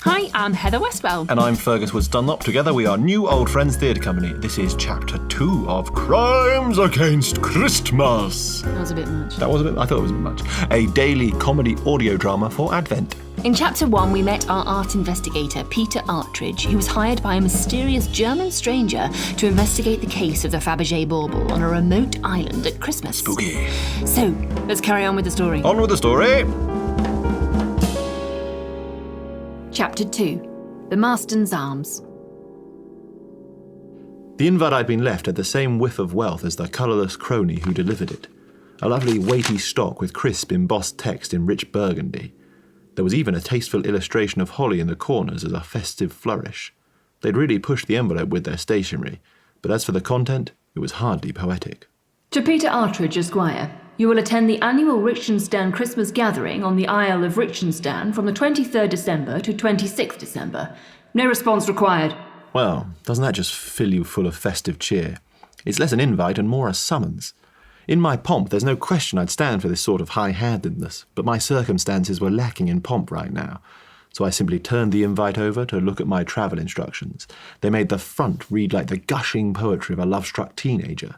Hi, I'm Heather Westwell. And I'm Fergus Woods Dunlop. Together we are New Old Friends Theatre Company. This is Chapter 2 of Crimes Against Christmas. That was a bit much. I thought it was a bit much. A daily comedy audio drama for Advent. In Chapter 1, we met our art investigator, Peter Artridge, who was hired by a mysterious German stranger to investigate the case of the Fabergé bauble on a remote island at Christmas. Spooky. So, let's carry on with the story. On with the story. Chapter 2. The Marston's Arms. The invite I'd been left had the same whiff of wealth as the colourless crony who delivered it. A lovely weighty stock with crisp embossed text in rich burgundy. There was even a tasteful illustration of holly in the corners as a festive flourish. They'd really pushed the envelope with their stationery, but as for the content, it was hardly poetic. To Peter Artridge, Esquire, you will attend the annual Richshtenshan Christmas gathering on the Isle of Richshtenshan from the 23rd December to 26th December. No response required. Well, doesn't that just fill you full of festive cheer? It's less an invite and more a summons. In my pomp, there's no question I'd stand for this sort of high-handedness, but my circumstances were lacking in pomp right now, so I simply turned the invite over to look at my travel instructions. They made the front read like the gushing poetry of a love-struck teenager.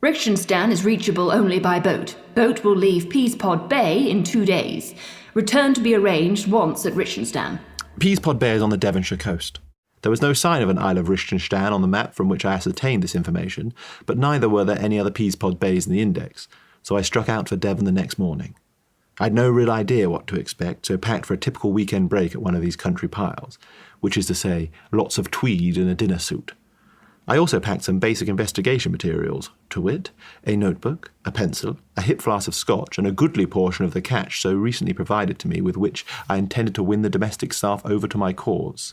Richshtenshan is reachable only by boat. Boat will leave Peaspod Bay in 2 days. Return to be arranged once at Richshtenshan. Peaspod Bay is on the Devonshire coast. There was no sign of an Isle of Richshtenshan on the map from which I ascertained this information, but neither were there any other Peaspod Bays in the index, so I struck out for Devon the next morning. I'd no real idea what to expect, so packed for a typical weekend break at one of these country piles, which is to say, lots of tweed and a dinner suit. I also packed some basic investigation materials, to wit, a notebook, a pencil, a hip flask of scotch, and a goodly portion of the cash so recently provided to me with which I intended to win the domestic staff over to my cause.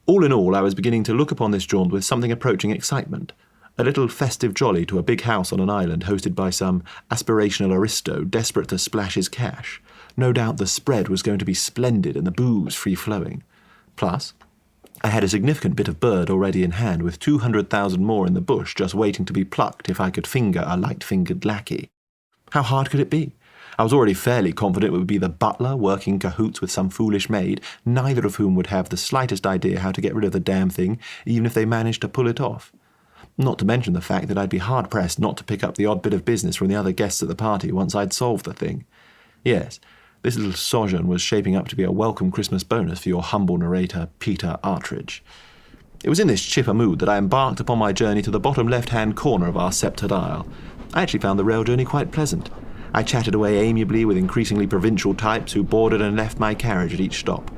All in all, I was beginning to look upon this jaunt with something approaching excitement, a little festive jolly to a big house on an island hosted by some aspirational aristo desperate to splash his cash. No doubt the spread was going to be splendid and the booze free-flowing. Plus, I had a significant bit of bird already in hand, with 200,000 more in the bush just waiting to be plucked if I could finger a light-fingered lackey. How hard could it be? I was already fairly confident it would be the butler working in cahoots with some foolish maid, neither of whom would have the slightest idea how to get rid of the damn thing, even if they managed to pull it off. Not to mention the fact that I'd be hard-pressed not to pick up the odd bit of business from the other guests at the party once I'd solved the thing. Yes, this little sojourn was shaping up to be a welcome Christmas bonus for your humble narrator, Peter Artridge. It was in this chipper mood that I embarked upon my journey to the bottom left-hand corner of our sceptred isle. I actually found the rail journey quite pleasant. I chatted away amiably with increasingly provincial types who boarded and left my carriage at each stop.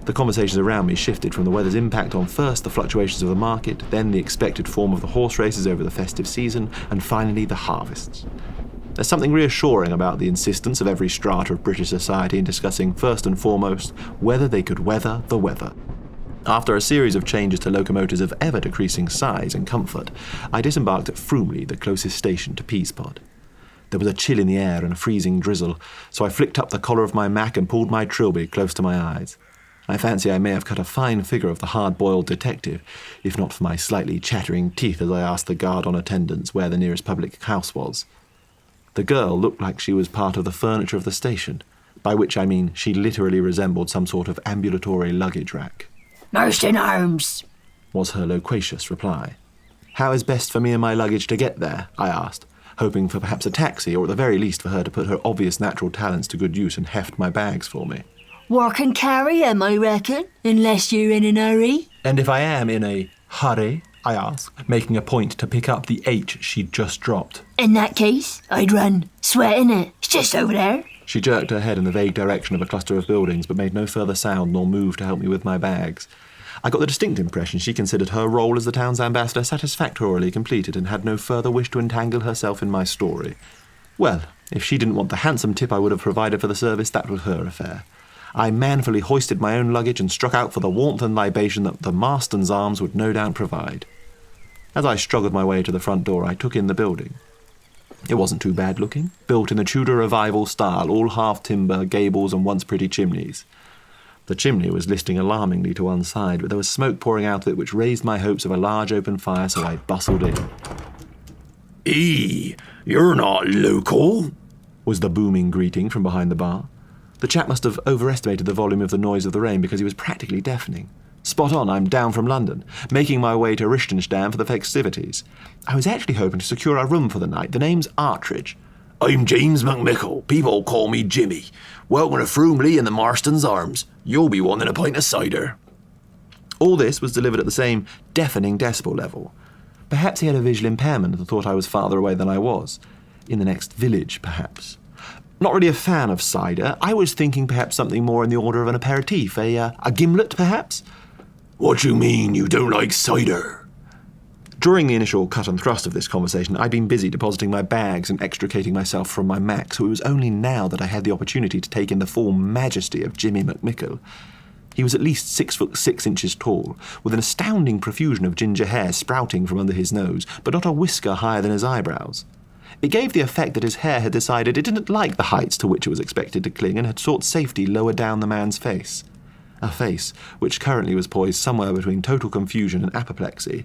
The conversations around me shifted from the weather's impact on first the fluctuations of the market, then the expected form of the horse races over the festive season, and finally the harvests. There's something reassuring about the insistence of every strata of British society in discussing, first and foremost, whether they could weather the weather. After a series of changes to locomotives of ever-decreasing size and comfort, I disembarked at Froomley, the closest station to Peaspod. There was a chill in the air and a freezing drizzle, so I flicked up the collar of my Mac and pulled my trilby close to my eyes. I fancy I may have cut a fine figure of the hard-boiled detective, if not for my slightly chattering teeth as I asked the guard on attendance where the nearest public house was. The girl looked like she was part of the furniture of the station, by which I mean she literally resembled some sort of ambulatory luggage rack. Marston Arms, was her loquacious reply. How is best for me and my luggage to get there? I asked, hoping for perhaps a taxi, or at the very least for her to put her obvious natural talents to good use and heft my bags for me. Work and carry 'em, I reckon, unless you're in a hurry. And if I am in a hurry, I asked, making a point to pick up the H she'd just dropped. In that case, I'd run. Sweating it. It's just over there. She jerked her head in the vague direction of a cluster of buildings, but made no further sound nor move to help me with my bags. I got the distinct impression she considered her role as the town's ambassador satisfactorily completed and had no further wish to entangle herself in my story. Well, if she didn't want the handsome tip I would have provided for the service, that was her affair. I manfully hoisted my own luggage and struck out for the warmth and libation that the Marston's Arms would no doubt provide. As I struggled my way to the front door, I took in the building. It wasn't too bad looking, built in the Tudor Revival style, all half-timber, gables and once pretty chimneys. The chimney was listing alarmingly to one side, but there was smoke pouring out of it which raised my hopes of a large open fire, so I bustled in. You're not local, was the booming greeting from behind the bar. The chap must have overestimated the volume of the noise of the rain because he was practically deafening. Spot on, I'm down from London, making my way to Richshtenshan for the festivities. I was actually hoping to secure a room for the night. The name's Artridge. I'm James McMickle. People call me Jimmy. Welcome to Froomley and the Marston's Arms. You'll be wanting a pint of cider. All this was delivered at the same deafening decibel level. Perhaps he had a visual impairment and thought I was farther away than I was. In the next village, perhaps. Not really a fan of cider. I was thinking perhaps something more in the order of an aperitif, a gimlet, perhaps? What you mean you don't like cider? During the initial cut and thrust of this conversation, I'd been busy depositing my bags and extricating myself from my Mac, so it was only now that I had the opportunity to take in the full majesty of Jimmy McMickle. He was at least 6'6" tall, with an astounding profusion of ginger hair sprouting from under his nose, but not a whisker higher than his eyebrows. It gave the effect that his hair had decided it didn't like the heights to which it was expected to cling and had sought safety lower down the man's face. A face which currently was poised somewhere between total confusion and apoplexy.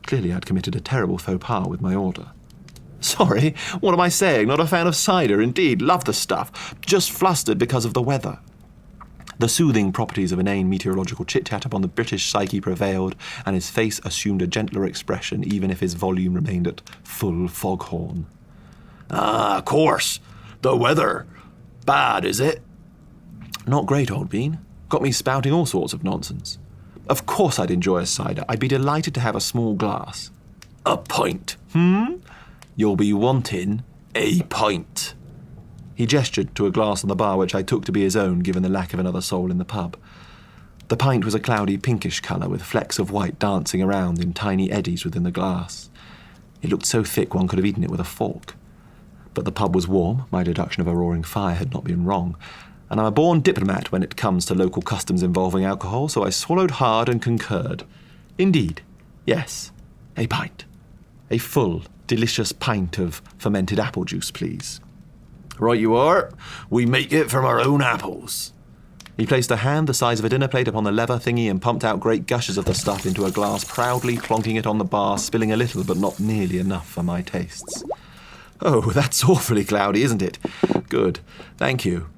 Clearly I'd committed a terrible faux pas with my order. Sorry, what am I saying? Not a fan of cider, indeed. Love the stuff. Just flustered because of the weather. The soothing properties of inane meteorological chit-chat upon the British psyche prevailed, and his face assumed a gentler expression even if his volume remained at full foghorn. Ah, of course. The weather. Bad, is it? Not great, old bean. Got me spouting all sorts of nonsense. Of course I'd enjoy a cider. I'd be delighted to have a small glass. A pint. You'll be wanting. A pint. He gestured to a glass on the bar which I took to be his own given the lack of another soul in the pub. The pint was a cloudy pinkish colour with flecks of white dancing around in tiny eddies within the glass. It looked so thick one could have eaten it with a fork. But the pub was warm, my deduction of a roaring fire had not been wrong, and I'm a born diplomat when it comes to local customs involving alcohol, so I swallowed hard and concurred. Indeed, yes, a pint. A full, delicious pint of fermented apple juice, please. Right you are. We make it from our own apples. He placed a hand the size of a dinner plate upon the lever thingy and pumped out great gushes of the stuff into a glass, proudly plonking it on the bar, spilling a little but not nearly enough for my tastes. Oh, that's awfully cloudy, isn't it? Good, thank you.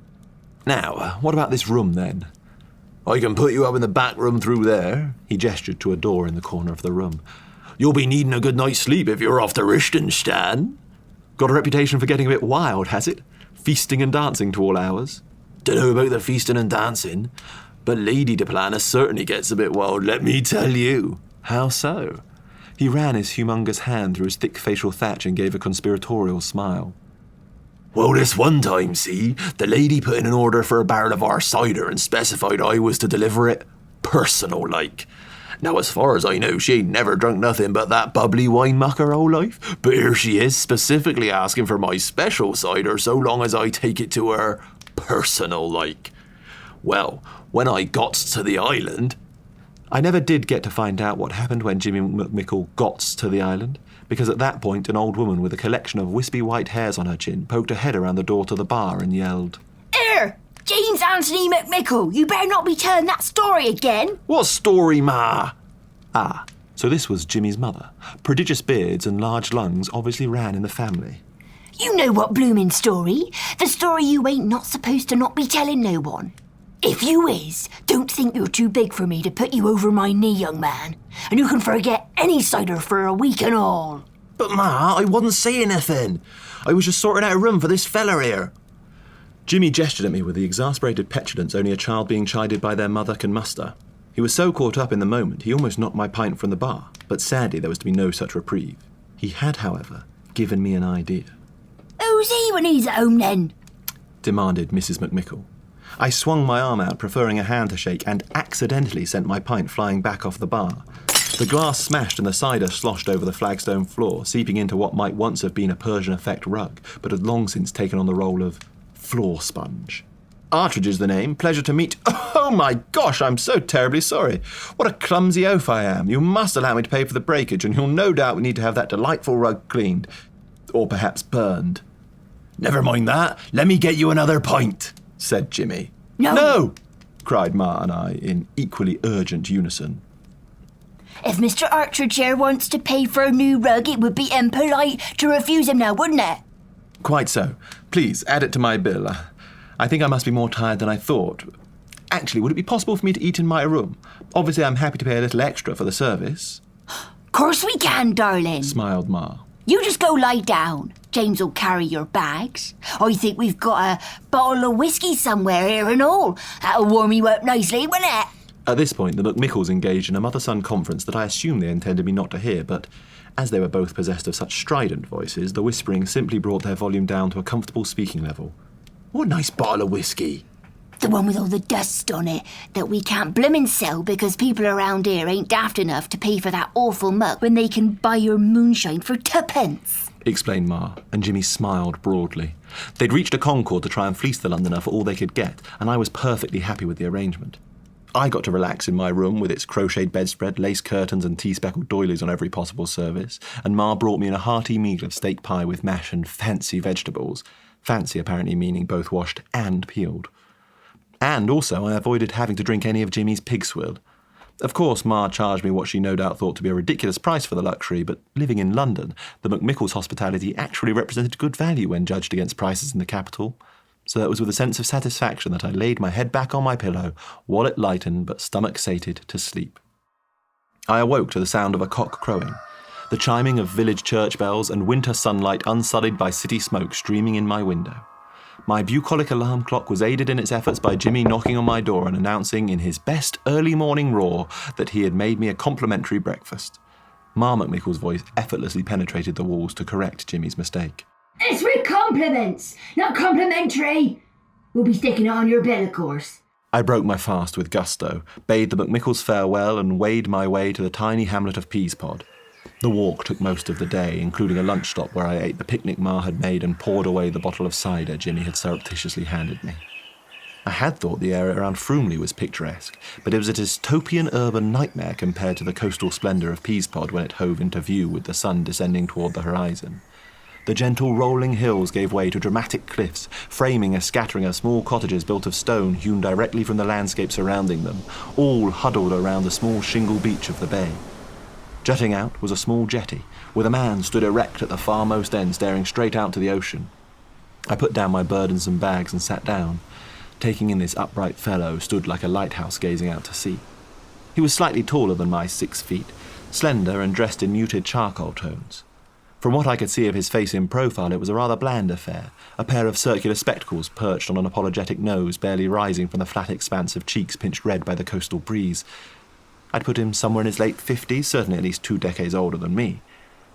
Now, what about this room, then? I can put you up in the back room through there. He gestured to a door in the corner of the room. You'll be needing a good night's sleep if you're off to Richshtenshan. Got a reputation for getting a bit wild, has it? Feasting and dancing to all hours? Dunno about the feasting and dancing, but Lady de Planner certainly gets a bit wild, let me tell you. How so? He ran his humongous hand through his thick facial thatch and gave a conspiratorial smile. Well, this one time, see, the lady put in an order for a barrel of our cider and specified I was to deliver it personal-like. Now, as far as I know, she ain't never drunk nothing but that bubbly wine muck her whole life, but here she is specifically asking for my special cider so long as I take it to her personal-like. Well, when I got to the island... I never did get to find out what happened when Jimmy McMickle got to the island, because at that point an old woman with a collection of wispy white hairs on her chin poked her head around the door to the bar and yelled, "Here, James Anthony McMickle, you better not be telling that story again." What story, ma? Ah, so this was Jimmy's mother. Prodigious beards and large lungs obviously ran in the family. You know what bloomin' story? The story you ain't not supposed to not be telling no one. If you is, don't think you're too big for me to put you over my knee, young man. And you can forget any cider for a week and all. But ma, I wasn't saying anything. I was just sorting out a room for this fella here. Jimmy gestured at me with the exasperated petulance only a child being chided by their mother can muster. He was so caught up in the moment, he almost knocked my pint from the bar, but sadly there was to be no such reprieve. He had, however, given me an idea. Who's he when he's at home, then? Demanded Mrs. McMickle. I swung my arm out, preferring a hand to shake, and accidentally sent my pint flying back off the bar. The glass smashed and the cider sloshed over the flagstone floor, seeping into what might once have been a Persian effect rug, but had long since taken on the role of floor sponge. Artridge is the name. Pleasure to meet... Oh my gosh, I'm so terribly sorry. What a clumsy oaf I am. You must allow me to pay for the breakage, and you'll no doubt need to have that delightful rug cleaned. Or perhaps burned. Never mind that. Let me get you another pint, said Jimmy. No! Cried Ma and I in equally urgent unison. If Mr. Artridge here wants to pay for a new rug, it would be impolite to refuse him now, wouldn't it? Quite so. Please, add it to my bill. I think I must be more tired than I thought. Actually, would it be possible for me to eat in my room? Obviously, I'm happy to pay a little extra for the service. Course we can, darling. Smiled Ma. You just go lie down. James will carry your bags. I think we've got a bottle of whiskey somewhere here and all. That'll warm you up nicely, won't it? At this point, the McMickles engaged in a mother-son conference that I assumed they intended me not to hear, but as they were both possessed of such strident voices, the whispering simply brought their volume down to a comfortable speaking level. What a nice bottle of whiskey. The one with all the dust on it that we can't bloomin' sell because people around here ain't daft enough to pay for that awful muck when they can buy your moonshine for tuppence. Explained Ma, and Jimmy smiled broadly. They'd reached a concord to try and fleece the Londoner for all they could get, and I was perfectly happy with the arrangement. I got to relax in my room with its crocheted bedspread, lace curtains and tea-speckled doilies on every possible service, and Ma brought me in a hearty meal of steak pie with mash and fancy vegetables. Fancy apparently meaning both washed and peeled. And also I avoided having to drink any of Jimmy's pig swill. Of course, Ma charged me what she no doubt thought to be a ridiculous price for the luxury, but living in London, the McMickles' hospitality actually represented good value when judged against prices in the capital. So it was with a sense of satisfaction that I laid my head back on my pillow, wallet lightened but stomach sated, to sleep. I awoke to the sound of a cock crowing, the chiming of village church bells, and winter sunlight unsullied by city smoke streaming in my window. My bucolic alarm clock was aided in its efforts by Jimmy knocking on my door and announcing in his best early morning roar that he had made me a complimentary breakfast. Ma McMickle's voice effortlessly penetrated the walls to correct Jimmy's mistake. It's with compliments, not complimentary. We'll be sticking it on your bill, of course. I broke my fast with gusto, bade the McMickles farewell, and wade my way to the tiny hamlet of Peaspod. The walk took most of the day, including a lunch stop where I ate the picnic Ma had made and poured away the bottle of cider Jimmy had surreptitiously handed me. I had thought the area around Froomley was picturesque, but it was a dystopian urban nightmare compared to the coastal splendour of Peaspod when it hove into view with the sun descending toward the horizon. The gentle rolling hills gave way to dramatic cliffs, framing a scattering of small cottages built of stone hewn directly from the landscape surrounding them, all huddled around the small shingle beach of the bay. Jutting out was a small jetty, with a man stood erect at the farmost end staring straight out to the ocean. I put down my burdensome bags and sat down. Taking in this upright fellow stood like a lighthouse gazing out to sea. He was slightly taller than my 6 feet, slender and dressed in muted charcoal tones. From what I could see of his face in profile, it was a rather bland affair, a pair of circular spectacles perched on an apologetic nose barely rising from the flat expanse of cheeks pinched red by the coastal breeze. I'd put him somewhere in his late 50s, certainly at least 2 decades older than me.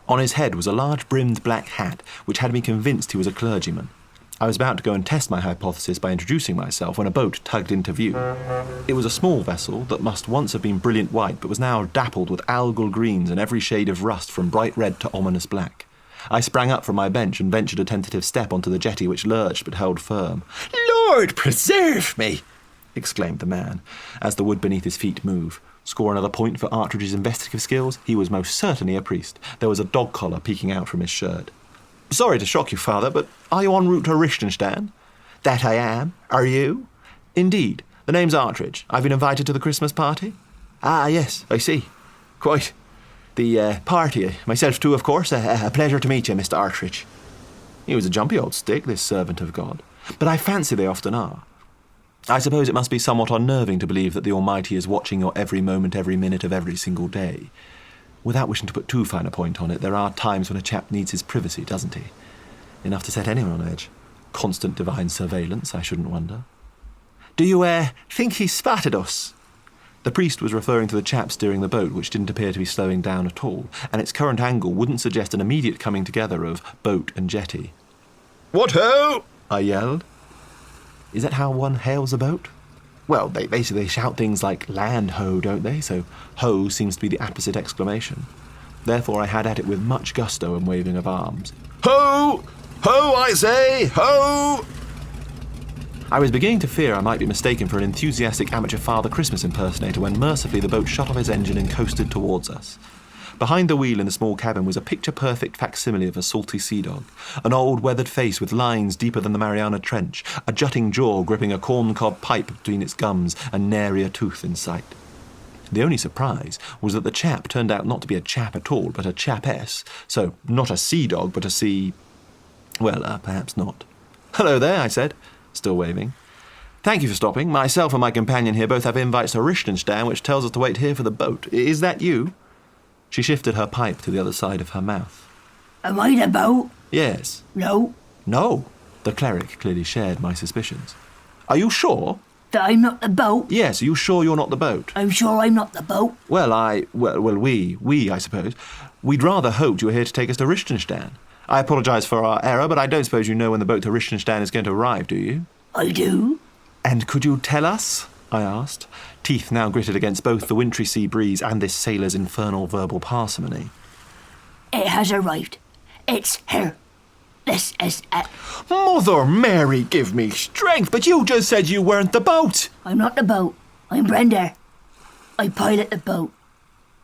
On his head was a large brimmed black hat, which had me convinced he was a clergyman. I was about to go and test my hypothesis by introducing myself when a boat tugged into view. It was a small vessel that must once have been brilliant white, but was now dappled with algal greens and every shade of rust from bright red to ominous black. I sprang up from my bench and ventured a tentative step onto the jetty, which lurched but held firm. Lord preserve me! Exclaimed the man, as the wood beneath his feet moved. Score another point for Artridge's investigative skills. He was most certainly a priest. There was a dog collar peeking out from his shirt. Sorry to shock you, Father, but are you en route to Richshtenshan? That I am. Are you? Indeed. The name's Artridge. I've been invited to the Christmas party. Ah, yes, I see. Quite. The party. Myself too, of course. A pleasure to meet you, Mr. Artridge. He was a jumpy old stick, this servant of God. But I fancy they often are. I suppose it must be somewhat unnerving to believe that the Almighty is watching your every moment, every minute of every single day. Without wishing to put too fine a point on it, there are times when a chap needs his privacy, doesn't he? Enough to set anyone on edge. Constant divine surveillance, I shouldn't wonder. Do you, think he's spotted us? The priest was referring to the chap steering the boat, which didn't appear to be slowing down at all, and its current angle wouldn't suggest an immediate coming together of boat and jetty. What ho! I yelled. Is that how one hails a boat? Well, they basically shout things like land ho, don't they? So ho seems to be the apposite exclamation. Therefore I had at it with much gusto and waving of arms. Ho! Ho, I say! Ho! I was beginning to fear I might be mistaken for an enthusiastic amateur Father Christmas impersonator when mercifully the boat shut off its engine and coasted towards us. Behind the wheel in the small cabin was a picture-perfect facsimile of a salty sea dog, an old weathered face with lines deeper than the Mariana Trench, a jutting jaw gripping a corncob pipe between its gums, and nary a tooth in sight. The only surprise was that the chap turned out not to be a chap at all, but a chapess, so not a sea dog, but a sea... well, perhaps not. "Hello there," I said. still waving. "Thank you for stopping. Myself and my companion here both have invites to Richshtenshan, which tells us to wait here for the boat. Is that you?" She shifted her pipe to the other side of her mouth. Am I the boat? "Yes." No. "No." The cleric clearly shared my suspicions. "Are you sure?" That I'm not the boat? "Yes, are you sure you're not the boat?" I'm sure I'm not the boat. "Well, we, I suppose. We'd rather hoped you were here to take us to Richshtenshan. I apologise for our error, but I don't suppose you know when the boat to Richshtenshan is going to arrive, do you?" I do. "And could you tell us?" I asked, teeth now gritted against both the wintry sea breeze and this sailor's infernal verbal parsimony. It has arrived. It's here. This is it. "Mother Mary, give me strength, but you just said you weren't the boat." I'm not the boat. I'm Brenda. I pilot the boat.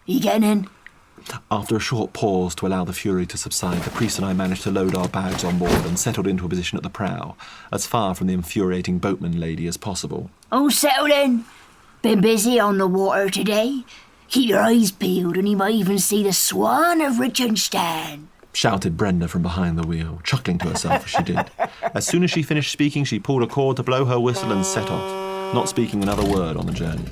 You getting in? After a short pause to allow the fury to subside, the priest and I managed to load our bags on board and settled into a position at the prow, as far from the infuriating boatman lady as possible. Oh, settle in. Been busy on the water today? Keep your eyes peeled and you might even see the swan of Richshtenshan. Shouted Brenda from behind the wheel, chuckling to herself as she did. As soon as she finished speaking, she pulled a cord to blow her whistle and set off, not speaking another word on the journey.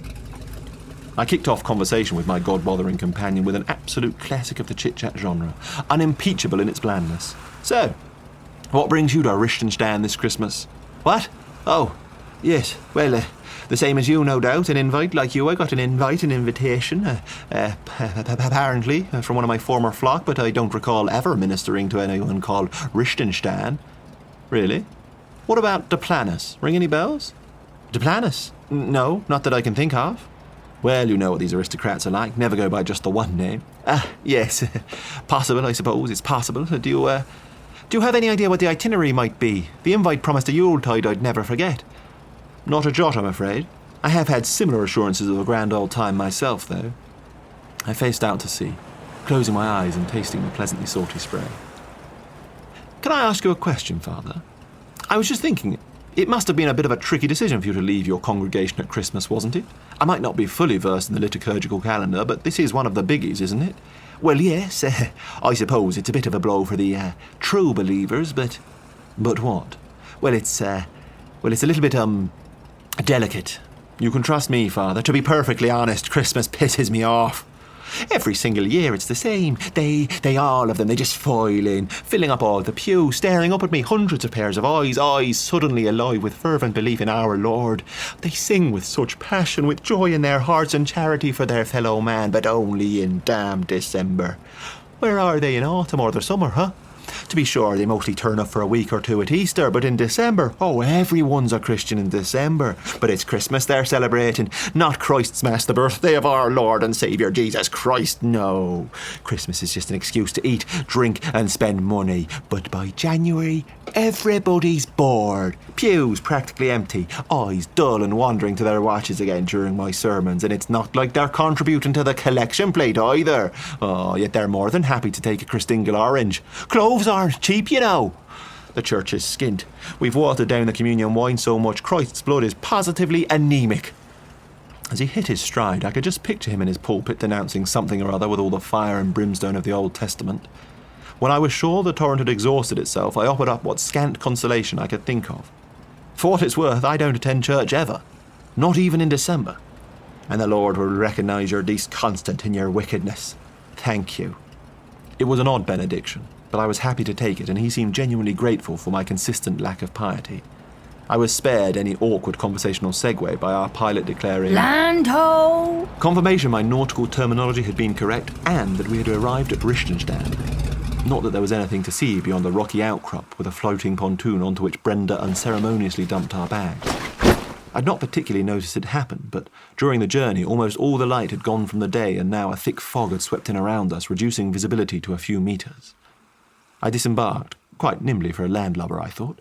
I kicked off conversation with my god-bothering companion with an absolute classic of the chit-chat genre, unimpeachable in its blandness. "So, what brings you to Richshtenshan this Christmas?" "What? Oh, yes, well, the same as you, no doubt. An invite like you. I got an invitation, apparently, from one of my former flock, but I don't recall ever ministering to anyone called Richshtenshan." "Really? What about Deplanus? Ring any bells?" "Deplanus? No, not that I can think of." "Well, you know what these aristocrats are like. Never go by just the one name." Yes. Possible, I suppose. It's possible. Do you have any idea what the itinerary might be? The invite promised a Yuletide I'd never forget." "Not a jot, I'm afraid. I have had similar assurances of a grand old time myself, though." I faced out to sea, closing my eyes and tasting the pleasantly salty spray. "Can I ask you a question, Father? I was just thinking, it must have been a bit of a tricky decision for you to leave your congregation at Christmas, wasn't it? I might not be fully versed in the liturgical calendar, but this is one of the biggies, isn't it?" "Well, yes, I suppose it's a bit of a blow for the true believers, but..." "But what?" Well, it's a little bit, delicate. You can trust me, Father. To be perfectly honest, Christmas pisses me off. Every single year it's the same. They all of them, they just file in, filling up all the pews, staring up at me, hundreds of pairs of eyes suddenly alive with fervent belief in our Lord. They sing with such passion, with joy in their hearts and charity for their fellow man, but only in damn December. Where are they in autumn or the summer, huh? To be sure, they mostly turn up for a week or two at Easter, but in December, everyone's a Christian in December. But it's Christmas they're celebrating, not Christ's Mass, the birthday of our Lord and Saviour Jesus Christ. No, Christmas is just an excuse to eat, drink and spend money. But by January, everybody's bored. Pews practically empty, eyes dull and wandering to their watches again during my sermons, and it's not like they're contributing to the collection plate either. Yet they're more than happy to take a Christingle orange. Cloves aren't cheap, you know. The church is skint. We've watered down the communion wine so much Christ's blood is positively anemic. As he hit his stride, I could just picture him in his pulpit denouncing something or other with all the fire and brimstone of the Old Testament. When I was sure the torrent had exhausted itself, I offered up what scant consolation I could think of. For what it's worth, I don't attend church ever. Not even in December. And the Lord will recognise your disconstant in your wickedness. Thank you. It was an odd benediction, but I was happy to take it, and he seemed genuinely grateful for my consistent lack of piety. I was spared any awkward conversational segue by our pilot declaring, "Land ho!" confirmation my nautical terminology had been correct, and that we had arrived at Richshtenshan. Not that there was anything to see beyond the rocky outcrop with a floating pontoon onto which Brenda unceremoniously dumped our bags. I'd not particularly noticed it happen, but during the journey almost all the light had gone from the day, and now a thick fog had swept in around us, reducing visibility to a few metres. I disembarked, quite nimbly for a landlubber, I thought,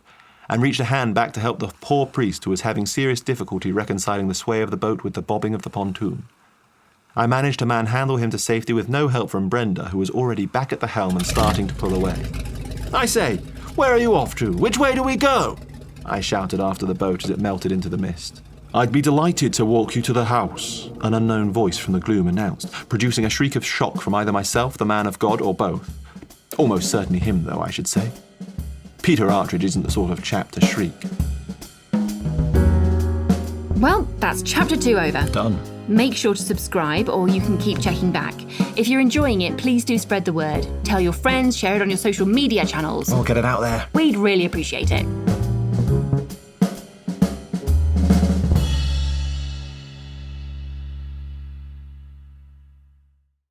and reached a hand back to help the poor priest who was having serious difficulty reconciling the sway of the boat with the bobbing of the pontoon. I managed to manhandle him to safety with no help from Brenda, who was already back at the helm and starting to pull away. "I say, where are you off to? Which way do we go?" I shouted after the boat as it melted into the mist. "I'd be delighted to walk you to the house," an unknown voice from the gloom announced, producing a shriek of shock from either myself, the man of God, or both. Almost certainly him, though, I should say. Peter Artridge isn't the sort of chap to shriek. Well, that's chapter 2 over. Done. Make sure to subscribe or you can keep checking back. If you're enjoying it, please do spread the word. Tell your friends, share it on your social media channels. I'll get it out there. We'd really appreciate it.